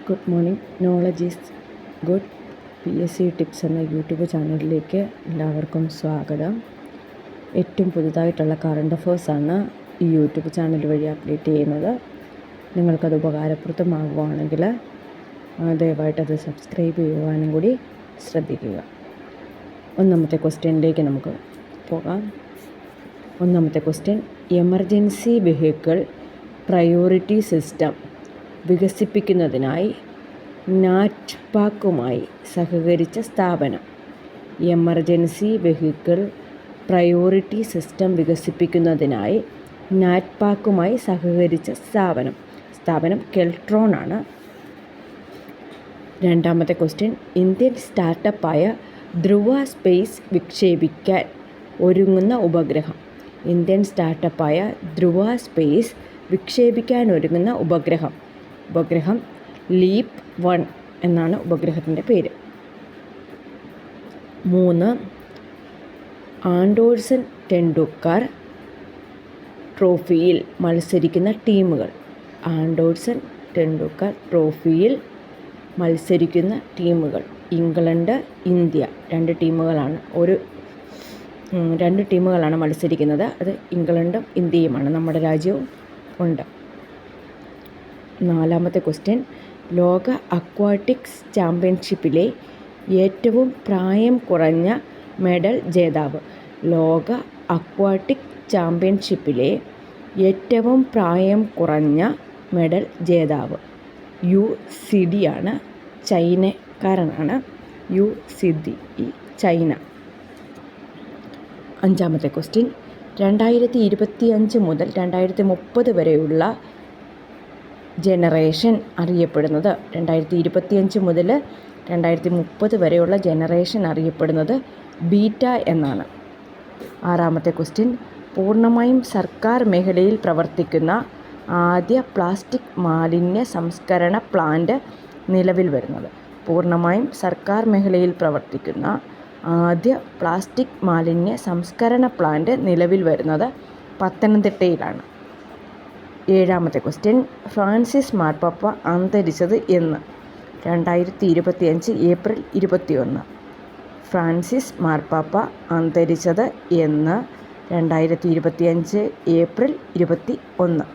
Good morning. Knowledge is good PSC tips എന്ന YouTube ചാനലിലേക്ക് എല്ലാവർക്കും സ്വാഗതം. ഏറ്റവും പുതുതായിട്ടുള്ള കറണ്ട് അഫേഴ്സാണ് ഈ യൂട്യൂബ് ചാനൽ വഴി അപ്ഡേറ്റ് ചെയ്യുന്നത്. നിങ്ങൾക്കത് ഉപകാരപ്രദമാകുകയാണെങ്കിൽ ദയവായിട്ടത് സബ്സ്ക്രൈബ് ചെയ്യുവാനും കൂടി ശ്രദ്ധിക്കുക. ഒന്നാമത്തെ ക്വസ്റ്റ്യനിലേക്ക് നമുക്ക് പോകാം. ഒന്നാമത്തെ question, emergency vehicle priority system വികസിപ്പിക്കുന്നതിനായി നാറ്റ്പാക്കുമായി സഹകരിച്ച സ്ഥാപനം. എമർജൻസി വെഹിക്കിൾ പ്രയോറിറ്റി സിസ്റ്റം വികസിപ്പിക്കുന്നതിനായി നാറ്റ്പാക്കുമായി സഹകരിച്ച സ്ഥാപനം കെൽട്രോൺ ആണ്. രണ്ടാമത്തെ ക്വസ്റ്റ്യൻ, ഇന്ത്യൻ സ്റ്റാർട്ടപ്പായ ധ്രുവ സ്പേസ് വിക്ഷേപിക്കാൻ ഒരുങ്ങുന്ന ഉപഗ്രഹം. ഇന്ത്യൻ സ്റ്റാർട്ടപ്പായ ധ്രുവ സ്പേസ് വിക്ഷേപിക്കാൻ ഒരുങ്ങുന്ന ഉപഗ്രഹം ലീപ്പ് 1 എന്നാണ് ഉപഗ്രഹത്തിൻ്റെ പേര്. 3, ആൻഡേഴ്സൺ ടെണ്ടുൽക്കർ ട്രോഫിയിൽ മത്സരിക്കുന്ന ടീമുകൾ. ആൻഡേഴ്സൺ ടെണ്ടുൽക്കർ ട്രോഫിയിൽ മത്സരിക്കുന്ന ടീമുകൾ ഇംഗ്ലണ്ട്, ഇന്ത്യ. രണ്ട് ടീമുകളാണ് മത്സരിക്കുന്നത്. അത് ഇംഗ്ലണ്ടും ഇന്ത്യയുമാണ്. നമ്മുടെ രാജ്യവും ഉണ്ട്. നാലാമത്തെ ക്വസ്റ്റ്യൻ, ലോക അക്വാട്ടിക്സ് ചാമ്പ്യൻഷിപ്പിലെ ഏറ്റവും പ്രായം കുറഞ്ഞ മെഡൽ ജേതാവ്. ലോക അക്വാട്ടിക് ചാമ്പ്യൻഷിപ്പിലെ ഏറ്റവും പ്രായം കുറഞ്ഞ മെഡൽ ജേതാവ് യു സിഡി ആണ്. ചൈനക്കാരനാണ് യു സിഡി, ചൈന. അഞ്ചാമത്തെ ക്വസ്റ്റ്യൻ, 2025 മുതൽ 2030 വരെയുള്ള ജനറേഷൻ അറിയപ്പെടുന്നത്. 2025 മുതൽ 2030 വരെയുള്ള ജനറേഷൻ അറിയപ്പെടുന്നത് ബീറ്റ എന്നാണ്. ആറാമത്തെ ക്വസ്റ്റ്യൻ, പൂർണ്ണമായും സർക്കാർ മേഖലയിൽ പ്രവർത്തിക്കുന്ന ആദ്യ പ്ലാസ്റ്റിക് മാലിന്യ സംസ്കരണ പ്ലാന്റ് നിലവിൽ വരുന്നത്. പൂർണ്ണമായും സർക്കാർ മേഖലയിൽ പ്രവർത്തിക്കുന്ന ആദ്യ പ്ലാസ്റ്റിക് മാലിന്യ സംസ്കരണ പ്ലാന്റ് നിലവിൽ വരുന്നത് പത്തനംതിട്ടയിലാണ്. ഏഴാമത്തെ ക്വസ്റ്റ്യൻ, ഫ്രാൻസിസ് മാർപ്പാപ്പ അന്തരിച്ചത് എന്ന്. 2025 ഏപ്രിൽ 21. ഫ്രാൻസിസ് മാർപ്പാപ്പ അന്തരിച്ചത് എന്ന് 2025 ഏപ്രിൽ 21.